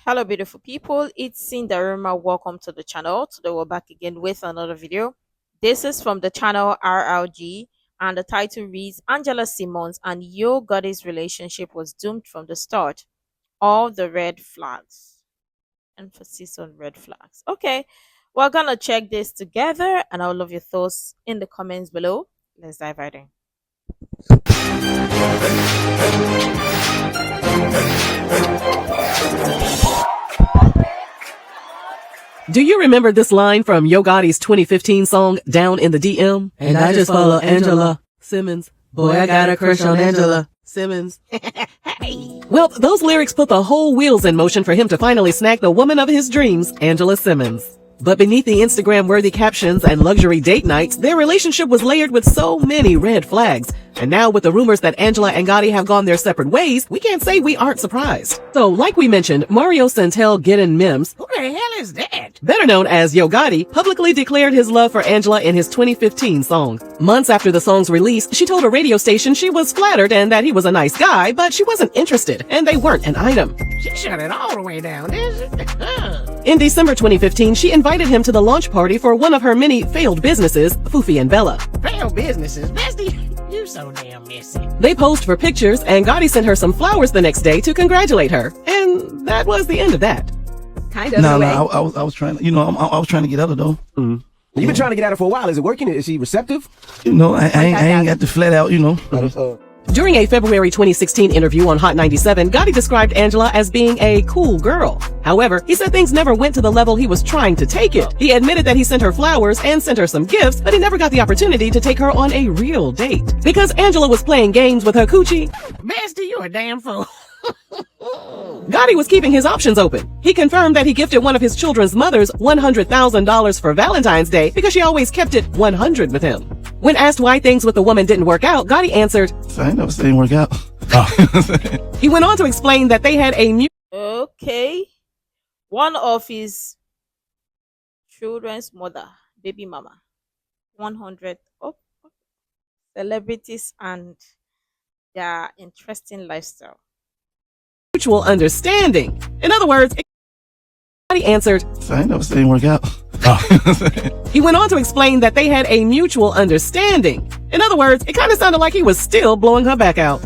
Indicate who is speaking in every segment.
Speaker 1: Hello, beautiful people. It's Sindafam. Welcome to the channel. Today we're back again with another video. This is from the channel RLG, and the title reads Angela Simmons and Yo Gotti's relationship was doomed from the start. All the red flags. Emphasis on red flags. Okay, we're gonna check this together, and I'll love your thoughts in the comments below. Let's dive right in.
Speaker 2: Do you remember this line from Yo Gotti's 2015 song, Down in the DM? And I just follow Angela Simmons. Boy, I got a crush on Angela Simmons. Hey. Well, those lyrics put the whole wheels in motion for him to finally snag the woman of his dreams, Angela Simmons. But beneath the Instagram-worthy captions and luxury date nights, their relationship was layered with so many red flags. And now with the rumors that Angela and Gotti have gone their separate ways, we can't say we aren't surprised. So, like we mentioned, Mario Santel Gideon Mims, who the hell is that? Better known as Yo Gotti, publicly declared his love for Angela in his 2015 song. Months after the song's release, she told a radio station she was flattered and that he was a nice guy, but she wasn't interested, and they weren't an item.
Speaker 3: She shut it all the way down, is it?
Speaker 2: In December 2015, she invited him to the launch party for one of her many failed businesses, Fufi and Bella.
Speaker 3: Failed businesses, bestie. You so damn messy.
Speaker 2: They posed for pictures, and Gotti sent her some flowers the next day to congratulate her. And that was the end of that.
Speaker 4: Kind of.
Speaker 5: No, I was trying to, I was trying to get out of though.
Speaker 6: You've been trying to get at her for a while. Is it working? Is she receptive?
Speaker 5: I ain't got the flat out,
Speaker 2: During a February 2016 interview on Hot 97, Gotti described Angela as being a cool girl. However, he said things never went to the level he was trying to take it. He admitted that he sent her flowers and sent her some gifts, but he never got the opportunity to take her on a real date. Because Angela was playing games with her coochie,
Speaker 3: Bestie, you a damn fool.
Speaker 2: Gotti was keeping his options open. He confirmed that he gifted one of his children's mothers $100,000 for Valentine's Day because she always kept it 100 with him. When asked why things with the woman didn't work out, Gotti answered,
Speaker 5: So I ain't never saying work out.
Speaker 2: He went on to explain that they had a
Speaker 1: Okay. One of his children's mother, baby mama, 100 celebrities and their interesting lifestyle.
Speaker 2: mutual understanding. In other words, Gotti answered,
Speaker 5: So I ain't never saying work out.
Speaker 2: He went on to explain that they had a mutual understanding. In other words, it kind of sounded like he was still blowing her back out.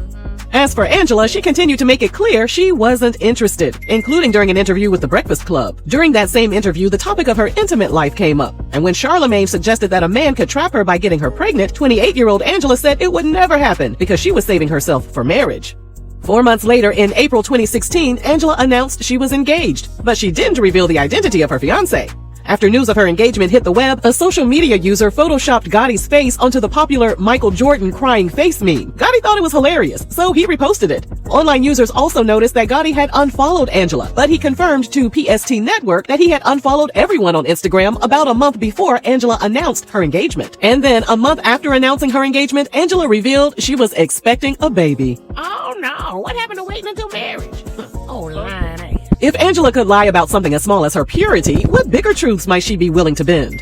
Speaker 2: As for Angela, she continued to make it clear she wasn't interested, including during an interview with The Breakfast Club. During that same interview, the topic of her intimate life came up. And when Charlemagne suggested that a man could trap her by getting her pregnant, 28-year-old Angela said it would never happen because she was saving herself for marriage. 4 months later, in April 2016, Angela announced she was engaged, but she didn't reveal the identity of her fiancé. After news of her engagement hit the web, a social media user photoshopped Gotti's face onto the popular Michael Jordan crying face meme. Gotti thought it was hilarious, so he reposted it. Online users also noticed that Gotti had unfollowed Angela, but he confirmed to PST Network that he had unfollowed everyone on Instagram about a month before Angela announced her engagement. And then, a month after announcing her engagement, Angela revealed she was expecting a baby.
Speaker 3: Oh no, what happened to waiting until marriage? Oh, lying ass.
Speaker 2: If Angela could lie about something as small as her purity, what bigger truths might she be willing to bend?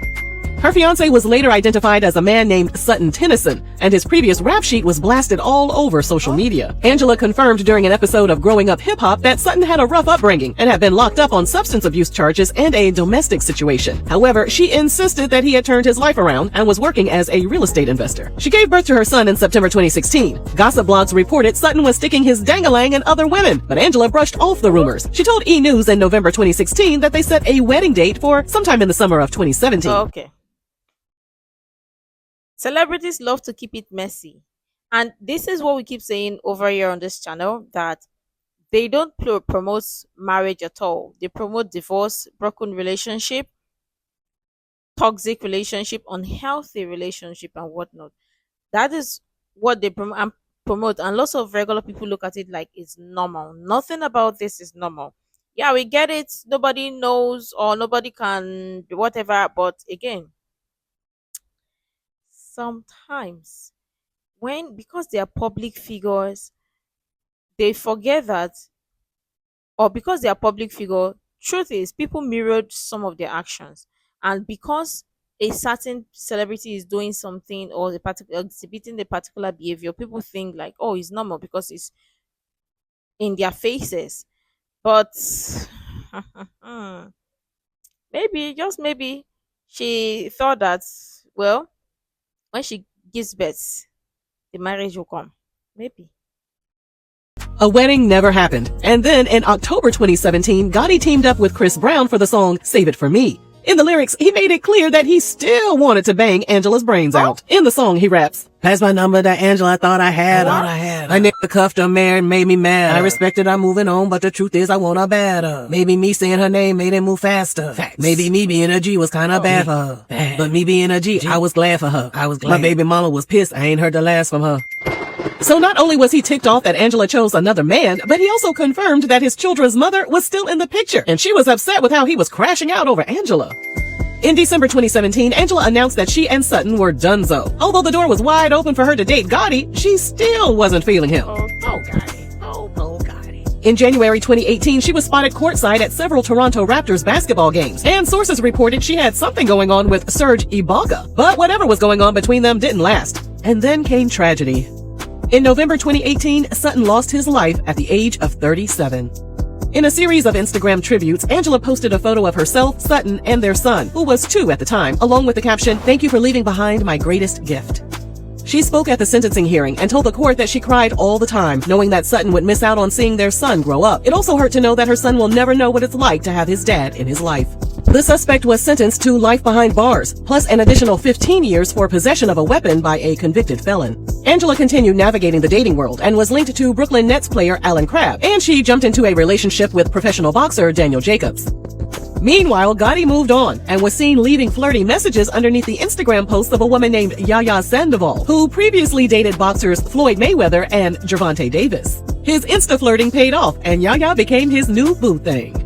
Speaker 2: Her fiancé was later identified as a man named Sutton Tennyson, and his previous rap sheet was blasted all over social media. Angela confirmed during an episode of Growing Up Hip Hop that Sutton had a rough upbringing and had been locked up on substance abuse charges and a domestic situation. However, she insisted that he had turned his life around and was working as a real estate investor. She gave birth to her son in September 2016. Gossip blogs reported Sutton was sticking his dangalang in other women, but Angela brushed off the rumors. She told E! News in November 2016 that they set a wedding date for sometime in the summer of 2017.
Speaker 1: Okay. Celebrities love to keep it messy. And this is what we keep saying over here on this channel, that they don't promote marriage at all. They promote divorce, broken relationship, toxic relationship, unhealthy relationship, and whatnot. That is what they promote. And lots of regular people look at it like it's normal. Nothing about this is normal. Yeah, we get it. Nobody knows or nobody can do whatever. But again, sometimes because they are public figures, they forget that, or because they are public figure, truth is people mirrored some of their actions. And because a certain celebrity is doing something or exhibiting the particular behavior, people think like, oh, it's normal because it's in their faces. But Maybe, just maybe, she thought that, well, when she gives birth, the marriage will come. Maybe.
Speaker 2: A wedding never happened. And then in October 2017, Gotti teamed up with Chris Brown for the song Save It For Me. In the lyrics, he made it clear that he still wanted to bang Angela's brains out. In the song, he raps, "Pass my number to Angela, I thought I had her. I nigga cuffed her, married, made me mad. I respected her moving on, but the truth is I want her better. Maybe me saying her name made it move faster. Facts. Maybe me being a G was kinda bad for her. But me being a G, I was glad for her. My baby mama was pissed, I ain't heard the last from her." So not only was he ticked off that Angela chose another man, but he also confirmed that his children's mother was still in the picture, and she was upset with how he was crashing out over Angela. In December 2017, Angela announced that she and Sutton were donezo. Although the door was wide open for her to date Gotti, she still wasn't feeling him.
Speaker 3: Oh, Gotti. Oh, Gotti.
Speaker 2: In January 2018, she was spotted courtside at several Toronto Raptors basketball games, and sources reported she had something going on with Serge Ibaka. But whatever was going on between them didn't last. And then came tragedy. In November 2018, Sutton lost his life at the age of 37. In a series of Instagram tributes, Angela posted a photo of herself, Sutton, and their son, who was 2 at the time, along with the caption, "Thank you for leaving behind my greatest gift." She spoke at the sentencing hearing and told the court that she cried all the time, knowing that Sutton would miss out on seeing their son grow up. It also hurt to know that her son will never know what it's like to have his dad in his life. The suspect was sentenced to life behind bars, plus an additional 15 years for possession of a weapon by a convicted felon. Angela continued navigating the dating world and was linked to Brooklyn Nets player Alan Crabb, and she jumped into a relationship with professional boxer Daniel Jacobs. Meanwhile, Gotti moved on and was seen leaving flirty messages underneath the Instagram posts of a woman named Yaya Sandoval, who previously dated boxers Floyd Mayweather and Gervonta Davis. His Insta flirting paid off, and Yaya became his new boo thing.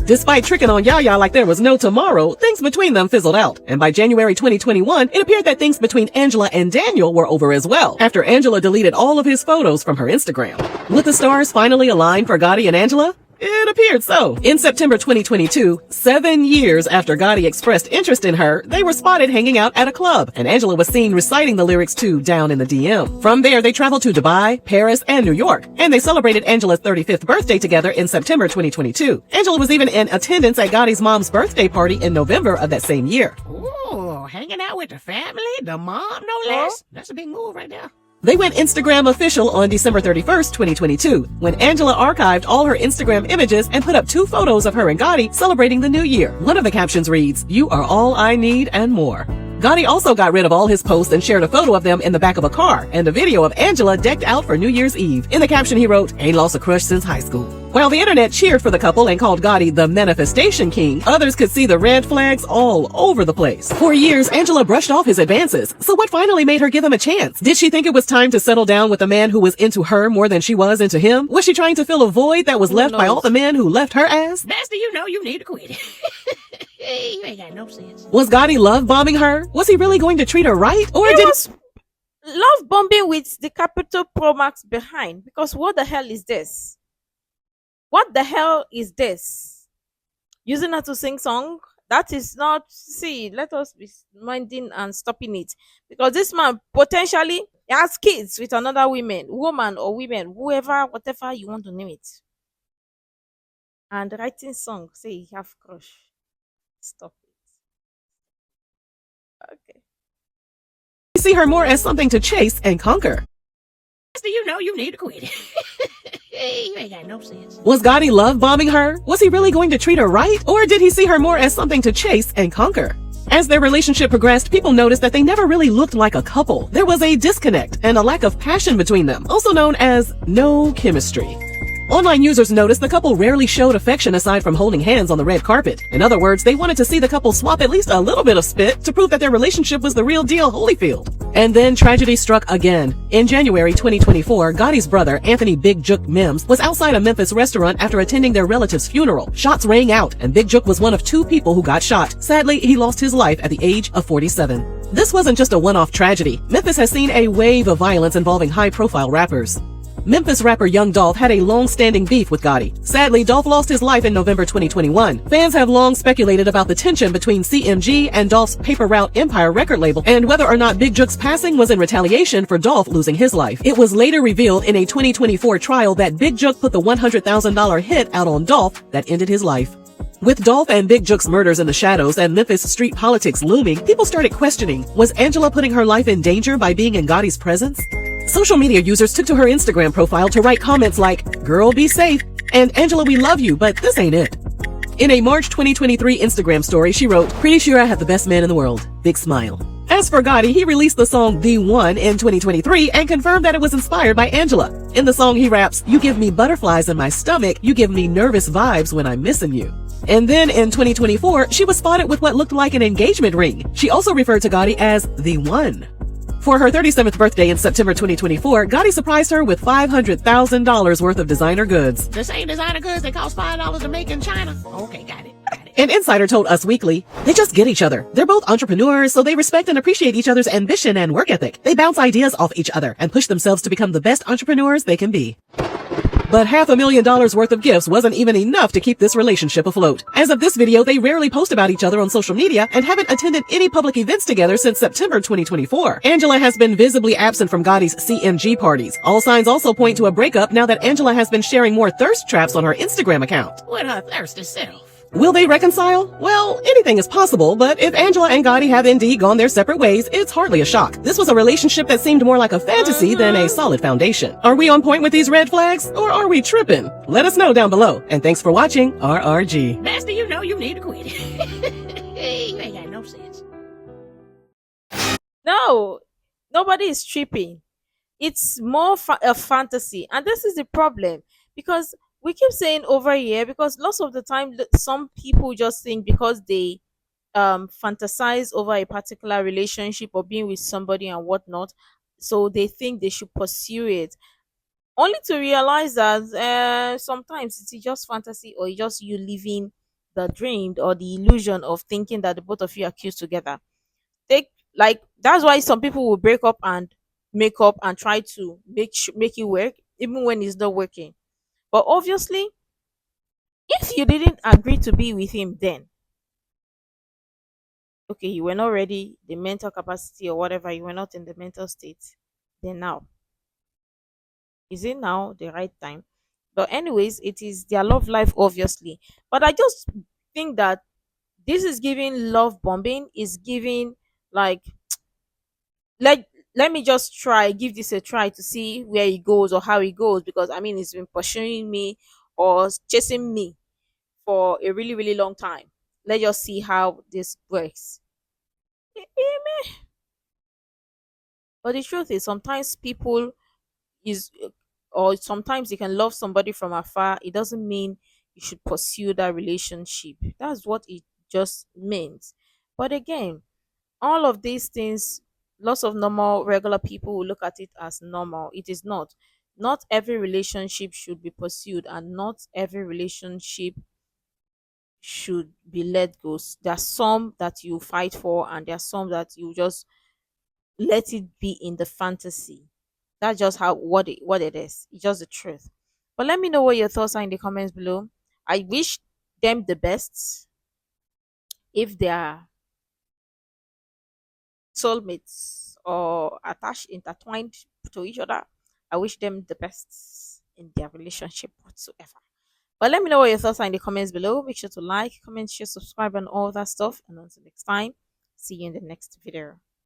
Speaker 2: Despite tricking on Yaya like there was no tomorrow, things between them fizzled out. And by January 2021, it appeared that things between Angela and Daniel were over as well, after Angela deleted all of his photos from her Instagram. Would the stars finally align for Gotti and Angela? It appeared so. In September 2022, 7 years after Gotti expressed interest in her, they were spotted hanging out at a club, and Angela was seen reciting the lyrics to Down in the DM. From there, they traveled to Dubai, Paris, and New York, and they celebrated Angela's 35th birthday together in September 2022. Angela was even in attendance at Gotti's mom's birthday party in November of that same year.
Speaker 3: Ooh, hanging out with the family, the mom, no less. That's a big move right there.
Speaker 2: They went Instagram official on December 31st, 2022, when Angela archived all her Instagram images and put up 2 photos of her and Gotti celebrating the new year. One of the captions reads, "You are all I need and more." Gotti also got rid of all his posts and shared a photo of them in the back of a car and a video of Angela decked out for New Year's Eve. In the caption, he wrote, "Ain't lost a crush since high school." While the internet cheered for the couple and called Gotti the manifestation king, others could see the red flags all over the place. For years, Angela brushed off his advances. So what finally made her give him a chance? Did she think it was time to settle down with a man who was into her more than she was into him? Was she trying to fill a void that was left by all the men who left her ass?
Speaker 3: Bester, you know you need to quit. You ain't got no sense.
Speaker 2: Was Gotti love bombing her? Was he really going to treat her right? Or
Speaker 1: It
Speaker 2: did
Speaker 1: was love bombing with the capital Pro Max behind. Because what the hell is this? What the hell is this? Using her to sing song? That is not, see, let us be minding and stopping it. Because this man potentially has kids with another woman or women, whoever, whatever you want to name it. And writing song, say he have crush. Stop it. Okay.
Speaker 2: see her more as something to chase and conquer?
Speaker 3: Bester, you know you need to quit. You ain't got no sense.
Speaker 2: Was Gotti love bombing her? Was he really going to treat her right? Or did he see her more as something to chase and conquer? As their relationship progressed, people noticed that they never really looked like a couple. There was a disconnect and a lack of passion between them, also known as no chemistry. Online users noticed the couple rarely showed affection aside from holding hands on the red carpet. In other words, they wanted to see the couple swap at least a little bit of spit to prove that their relationship was the real deal Holyfield. And then tragedy struck again. In January 2024, Gotti's brother, Anthony Big Jook Mims, was outside a Memphis restaurant after attending their relative's funeral. Shots rang out, and Big Jook was one of 2 people who got shot. Sadly, he lost his life at the age of 47. This wasn't just a one-off tragedy. Memphis has seen a wave of violence involving high-profile rappers. Memphis rapper Young Dolph had a long-standing beef with Gotti. Sadly, Dolph lost his life in November 2021. Fans have long speculated about the tension between CMG and Dolph's Paper Route Empire record label and whether or not Big Jook's passing was in retaliation for Dolph losing his life. It was later revealed in a 2024 trial that Big Jook put the $100,000 hit out on Dolph that ended his life. With Dolph and Big Jook's murders in the shadows and Memphis street politics looming, people started questioning, was Angela putting her life in danger by being in Gotti's presence? Social media users took to her Instagram profile to write comments like, "Girl, be safe," and "Angela, we love you, but this ain't it." In a March 2023 Instagram story, she wrote, "Pretty sure I have the best man in the world. Big smile." As for Gotti, he released the song The One in 2023 and confirmed that it was inspired by Angela. In the song, he raps, "You give me butterflies in my stomach, you give me nervous vibes when I'm missing you." And then in 2024, she was spotted with what looked like an engagement ring. She also referred to Gotti as The One. For her 37th birthday in September 2024, Gotti surprised her with $500,000 worth of designer goods.
Speaker 3: The same designer goods that cost $5 to make in China. Okay, got it.
Speaker 2: An insider told Us Weekly, "They just get each other. They're both entrepreneurs, so they respect and appreciate each other's ambition and work ethic. They bounce ideas off each other and push themselves to become the best entrepreneurs they can be." But $500,000 worth of gifts wasn't even enough to keep this relationship afloat. As of this video, they rarely post about each other on social media and haven't attended any public events together since September 2024. Angela has been visibly absent from Gotti's CMG parties. All signs also point to a breakup now that Angela has been sharing more thirst traps on her Instagram account.
Speaker 3: With her thirsty self.
Speaker 2: Will they reconcile? Well, anything is possible, but if Angela and Gotti have indeed gone their separate ways, it's hardly a shock. This was a relationship that seemed more like a fantasy than a solid foundation. Are we on point with these red flags, or are we tripping? Let us know down below. And thanks for watching RRG.
Speaker 3: Master, you know you need to quit. You ain't got no sense.
Speaker 1: No, nobody is tripping. It's more a fantasy, and this is the problem because we keep saying over here because lots of the time some people just think because they fantasize over a particular relationship or being with somebody and whatnot, so they think they should pursue it, only to realize that sometimes it's just fantasy or it's just you living the dream or the illusion of thinking that the both of you are cute together. Take like that's why some people will break up and make up and try to make it work even when it's not working. But obviously, if you didn't agree to be with him then, okay, you were not ready, the mental capacity or whatever, you were not in the mental state, then now, is it now the right time? But anyways, it is their love life, obviously. But I just think that this is giving love bombing, is giving like let let me just give this a try to see where it goes or how it goes because I mean it's been pursuing me or chasing me for a really really long time. Let's just see how this works. But the truth is sometimes people is or sometimes you can love somebody from afar. It doesn't mean you should pursue that relationship. That's what it just means. But again, all of these things, lots of normal regular people will look at it as normal. It is not. Not every relationship should be pursued and not every relationship should be let go. There are some that you fight for and there are some that you just let it be in the fantasy. That's just how what it is. It's just the truth. But let me know what your thoughts are in the comments below. I wish them the best if they are soulmates or attached, intertwined to each other. I wish them the best in their relationship whatsoever. But let me know what your thoughts are in the comments below. Make sure to like, comment, share, subscribe, and all that stuff. And until next time, see you in the next video.